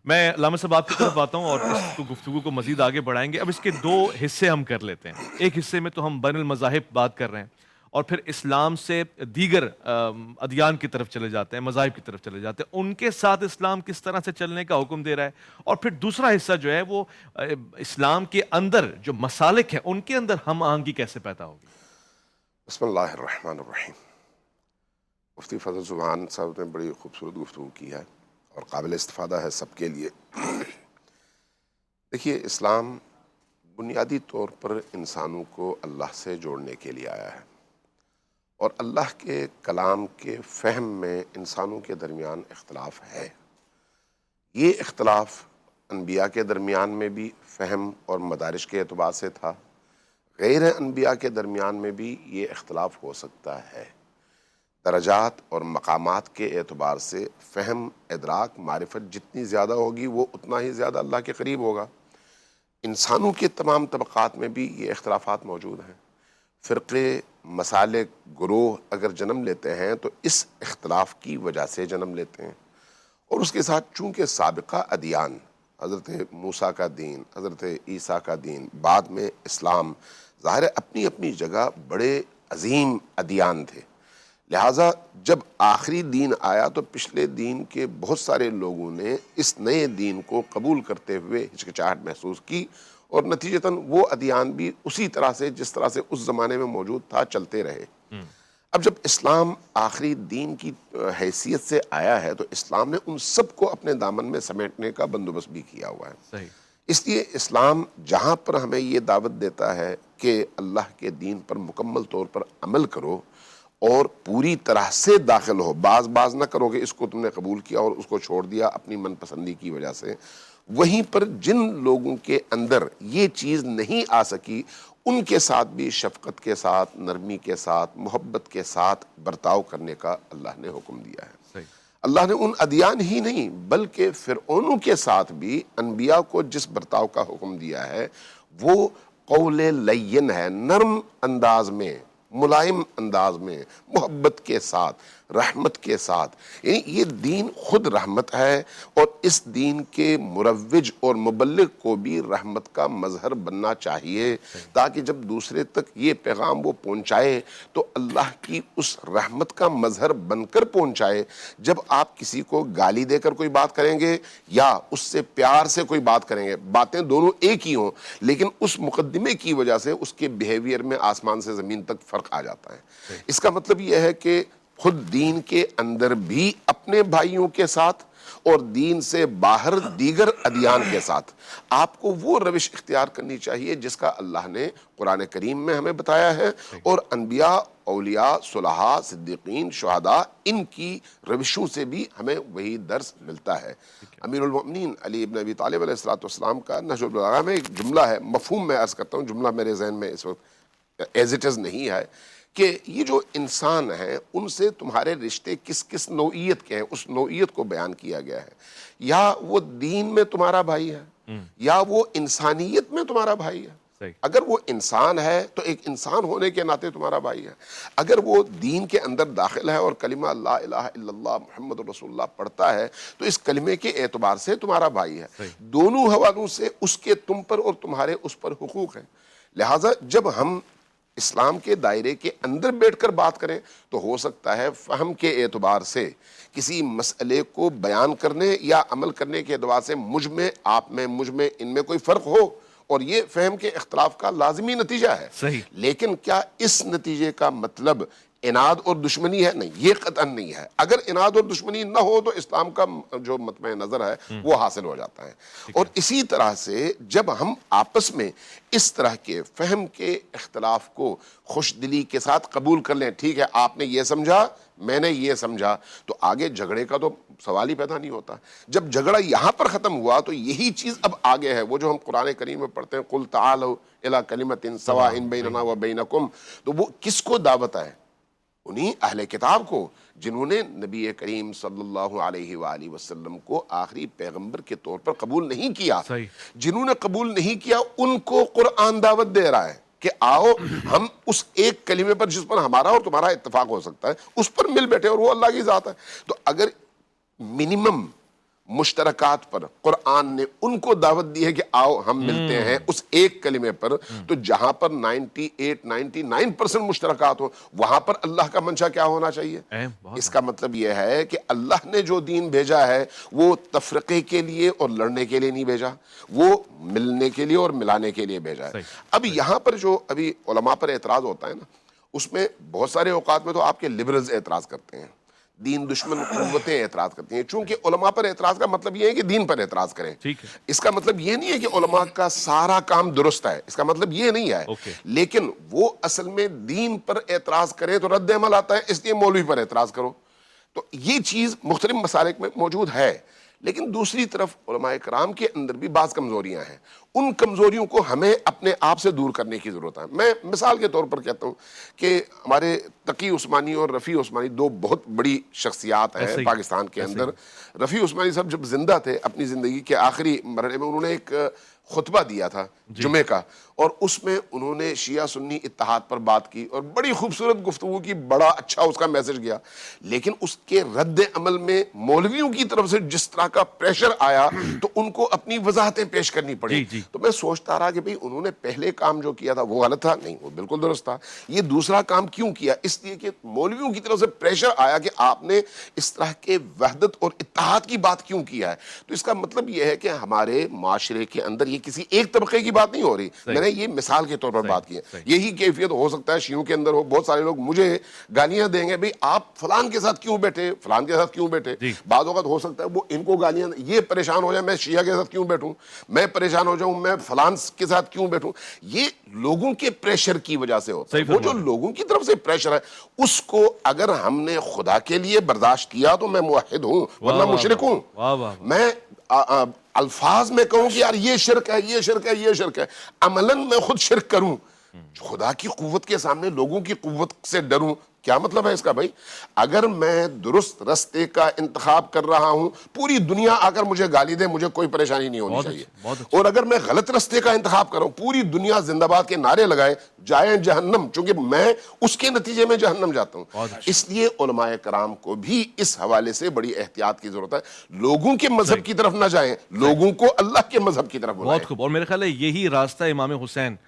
میں علامہ صاحب آپ کی طرف آتا ہوں اور اس کو گفتگو کو مزید آگے بڑھائیں گے. اب اس کے دو حصے ہم کر لیتے ہیں. ایک حصے میں تو ہم بین المذاہب بات کر رہے ہیں اور پھر اسلام سے دیگر ادیان کی طرف چلے جاتے ہیں, مذاہب کی طرف چلے جاتے ہیں, ان کے ساتھ اسلام کس طرح سے چلنے کا حکم دے رہا ہے. اور پھر دوسرا حصہ جو ہے وہ اسلام کے اندر جو مسالک ہیں ان کے اندر ہم آہنگی کیسے پیدا ہوگی. بسم اللہ الرحمن الرحیم. مفتی فضل سبحان صاحب نے بڑی خوبصورت گفتگو کی ہے اور قابل استفادہ ہے سب کے لیے. دیکھیے, اسلام بنیادی طور پر انسانوں کو اللہ سے جوڑنے کے لیے آیا ہے, اور اللہ کے کلام کے فہم میں انسانوں کے درمیان اختلاف ہے. یہ اختلاف انبیاء کے درمیان میں بھی فہم اور مدارج کے اعتبار سے تھا, غیر انبیاء کے درمیان میں بھی یہ اختلاف ہو سکتا ہے. درجات اور مقامات کے اعتبار سے فہم, ادراک, معرفت جتنی زیادہ ہوگی وہ اتنا ہی زیادہ اللہ کے قریب ہوگا. انسانوں کے تمام طبقات میں بھی یہ اختلافات موجود ہیں. فرقے, مسالک, گروہ اگر جنم لیتے ہیں تو اس اختلاف کی وجہ سے جنم لیتے ہیں. اور اس کے ساتھ چونکہ سابقہ ادیان, حضرت موسیٰ کا دین, حضرت عیسیٰ کا دین, بعد میں اسلام, ظاہر ہے اپنی اپنی جگہ بڑے عظیم ادیان تھے. لہٰذا جب آخری دین آیا تو پچھلے دین کے بہت سارے لوگوں نے اس نئے دین کو قبول کرتے ہوئے ہچکچاہٹ محسوس کی, اور نتیجتاً وہ ادیان بھی اسی طرح سے جس طرح سے اس زمانے میں موجود تھا چلتے رہے. اب جب اسلام آخری دین کی حیثیت سے آیا ہے تو اسلام نے ان سب کو اپنے دامن میں سمیٹنے کا بندوبست بھی کیا ہوا ہے. صحیح. اس لیے اسلام جہاں پر ہمیں یہ دعوت دیتا ہے کہ اللہ کے دین پر مکمل طور پر عمل کرو اور پوری طرح سے داخل ہو, باز نہ کرو کہ اس کو تم نے قبول کیا اور اس کو چھوڑ دیا اپنی من پسندی کی وجہ سے, وہیں پر جن لوگوں کے اندر یہ چیز نہیں آ سکی ان کے ساتھ بھی شفقت کے ساتھ, نرمی کے ساتھ, محبت کے ساتھ برتاؤ کرنے کا اللہ نے حکم دیا ہے. صحیح. اللہ نے ان ادیان ہی نہیں بلکہ فرعونوں کے ساتھ بھی انبیاء کو جس برتاؤ کا حکم دیا ہے وہ قول لین ہے, نرم انداز میں, ملائم انداز میں, محبت کے ساتھ, رحمت کے ساتھ. یعنی یہ دین خود رحمت ہے, اور اس دین کے مروج اور مبلغ کو بھی رحمت کا مظہر بننا چاہیے تاکہ جب دوسرے تک یہ پیغام وہ پہنچائے تو اللہ کی اس رحمت کا مظہر بن کر پہنچائے. جب آپ کسی کو گالی دے کر کوئی بات کریں گے یا اس سے پیار سے کوئی بات کریں گے, باتیں دونوں ایک ہی ہوں, لیکن اس مقدمے کی وجہ سے اس کے بیہیویئر میں آسمان سے زمین تک فرق آ جاتا ہے. اس کا مطلب یہ ہے کہ خود دین کے اندر بھی اپنے بھائیوں کے ساتھ اور دین سے باہر دیگر ادیان کے ساتھ آپ کو وہ روش اختیار کرنی چاہیے جس کا اللہ نے قرآن کریم میں ہمیں بتایا ہے, اور انبیاء, اولیاء, صلحاء, صدیقین, شہداء ان کی روشوں سے بھی ہمیں وہی درس ملتا ہے. امیر المؤمنین علی ابن ابی طالب علیہ السلام کا نہج البلاغہ میں ایک جملہ ہے, مفہوم میں عرض کرتا ہوں, جملہ میرے ذہن میں اس وقت ایز اٹ از نہیں ہے, کہ یہ جو انسان ہیں ان سے تمہارے رشتے کس کس نوعیت کے ہیں, اس نوعیت کو بیان کیا گیا ہے. یا وہ دین میں تمہارا بھائی ہے یا وہ انسانیت میں تمہارا بھائی ہے. اگر وہ انسان ہے تو ایک انسان ہونے کے ناطے تمہارا بھائی ہے. اگر وہ دین کے اندر داخل ہے اور کلمہ لا الہ الا اللہ محمد رسول اللہ پڑھتا ہے تو اس کلمے کے اعتبار سے تمہارا بھائی ہے. دونوں حوالوں سے اس کے تم پر اور تمہارے اس پر حقوق ہیں. لہٰذا جب ہم اسلام کے دائرے کے اندر بیٹھ کر بات کریں تو ہو سکتا ہے فہم کے اعتبار سے کسی مسئلے کو بیان کرنے یا عمل کرنے کے اعتبار سے مجھ میں, آپ میں, مجھ میں, ان میں کوئی فرق ہو, اور یہ فہم کے اختلاف کا لازمی نتیجہ ہے. صحیح. لیکن کیا اس نتیجے کا مطلب اناد اور دشمنی ہے؟ نہیں, یہ قطعاً نہیں ہے. اگر اناد اور دشمنی نہ ہو تو اسلام کا جو مطمع نظر ہے وہ حاصل ہو جاتا ہے. اور اسی طرح سے جب ہم آپس میں اس طرح کے فہم کے اختلاف کو خوش دلی کے ساتھ قبول کر لیں, ٹھیک ہے آپ نے یہ سمجھا, میں نے یہ سمجھا, تو آگے جھگڑے کا تو سوال ہی پیدا نہیں ہوتا. جب جھگڑا یہاں پر ختم ہوا تو یہی چیز اب آگے ہے, وہ جو ہم قرآن کریم میں پڑھتے ہیں قُلْ تَعَالَوْا إِلَىٰ كَلِمَةٍ سَوَاءٍ بَيْنَنَا وَبَيْنَكُمْ, تو وہ کس کو دعوت ہے؟ انہی اہل کتاب کو جنہوں نے نبی کریم صلی اللہ علیہ وآلہ وسلم کو آخری پیغمبر کے طور پر قبول نہیں کیا. جنہوں نے قبول نہیں کیا ان کو قرآن دعوت دے رہا ہے کہ آؤ ہم اس ایک کلمے پر جس پر ہمارا اور تمہارا اتفاق ہو سکتا ہے اس پر مل بیٹھے, اور وہ اللہ کی ذات ہے. تو اگر منیمم مشترکات پر قرآن نے ان کو دعوت دی ہے کہ آؤ ہم ملتے ہیں اس ایک کلمے پر، تو جہاں پر 98-99% مشترکات ہو وہاں پر اللہ کا منشا کیا ہونا چاہیے؟ اس کا مطلب یہ ہے کہ اللہ نے جو دین بھیجا ہے وہ تفرقے کے لیے اور لڑنے کے لیے نہیں بھیجا، وہ ملنے کے لیے اور ملانے کے لیے بھیجا ہے۔ اب یہاں پر جو ابھی علماء پر اعتراض ہوتا ہے نا، اس میں بہت سارے اوقات میں تو آپ کے لبرلز اعتراض کرتے ہیں، دین دشمن قوتیں اعتراض کرتی ہیں، چونکہ علماء پر اعتراض کا مطلب یہ ہے کہ دین پر اعتراض کریں۔ اس کا مطلب یہ نہیں ہے کہ علماء کا سارا کام درست ہے، اس کا مطلب یہ نہیں ہے، لیکن وہ اصل میں دین پر اعتراض کریں تو رد عمل آتا ہے، اس لیے مولوی پر اعتراض کرو۔ تو یہ چیز مختلف مسالک میں موجود ہے، لیکن دوسری طرف علماء کرام کے اندر بھی بعض کمزوریاں ہیں، ان کمزوریوں کو ہمیں اپنے آپ سے دور کرنے کی ضرورت ہے۔ میں مثال کے طور پر کہتا ہوں کہ ہمارے تقی عثمانی اور رفیع عثمانی دو بہت بڑی شخصیات ہیں پاکستان کے اندر۔ رفیع عثمانی صاحب جب زندہ تھے اپنی زندگی کے آخری مرحلے میں انہوں نے ایک خطبہ دیا تھا جمعے کا، اور اس میں انہوں نے شیعہ سنی اتحاد پر بات کی اور بڑی خوبصورت گفتگو کی، بڑا اچھا اس کا میسج گیا، لیکن اس کے رد عمل میں مولویوں کی طرف سے جس طرح کا پریشر آیا تو ان کو اپنی وضاحتیں پیش کرنی پڑی۔ تو میں سوچتا رہا کہ بھئی انہوں نے پہلے کام جو کیا تھا وہ غلط تھا؟ نہیں، وہ بالکل درست تھا۔ یہ دوسرا کام کیوں کیا؟ اس لیے کہ مولویوں کی طرف سے پریشر آیا کہ آپ نے اس طرح کے وحدت اور اتحاد کی بات کیوں کیا ہے۔ تو اس کا مطلب یہ ہے کہ ہمارے معاشرے کے اندر یہ کسی ایک طبقے کی بات نہیں ہو رہی، میں نے یہ مثال کے طور پر بات کی ہے۔ یہی کیفیت ہو سکتا ہے شیعوں کے اندر ہو، بہت سارے لوگ مجھے گالیاں دیں گے، بھئی آپ فلان کے ساتھ کیوں بیٹھے، فلان کے ساتھ کیوں بیٹھے۔ بعض اوقات ہو سکتا ہے وہ ان کو گالیاں، یہ پریشان ہو جائے میں شیعہ کے ساتھ کیوں بیٹھوں، میں پریشان ہو جاؤں میں فلان کے ساتھ کیوں بیٹھوں۔ یہ لوگوں کے پریشر کی وجہ سے ہوتا ہے۔ وہ جو لوگوں کی طرف سے پریشر ہے اس کو اگر ہم نے خدا کے لیے برداشت کیا تو میں موحد ہوں، ورنہ مشرک ہوں۔ میں الفاظ میں کہوں کہ یار یہ شرک ہے، یہ شرک ہے، یہ شرک ہے، عملاً میں خود شرک کروں، خدا کی قوت کے سامنے لوگوں کی قوت سے ڈروں، کیا مطلب ہے اس کا؟ بھائی اگر میں درست رستے کا انتخاب کر رہا ہوں، پوری دنیا آ کر مجھے گالی دے، مجھے کوئی پریشانی نہیں ہونی چاہیے، اور اگر میں غلط رستے کا انتخاب کر رہا ہوں، پوری دنیا زندہ باد کے نعرے لگائے جائیں جہنم، چونکہ میں اس کے نتیجے میں جہنم جاتا ہوں۔ اس لیے علماء کرام کو بھی اس حوالے سے بڑی احتیاط کی ضرورت ہے، لوگوں کے مذہب کی طرف نہ جائیں، لوگوں کو اللہ کے مذہب کی طرف بلائیں۔ بہت خوب، اور میرے خیال ہے یہی راستہ امام حسین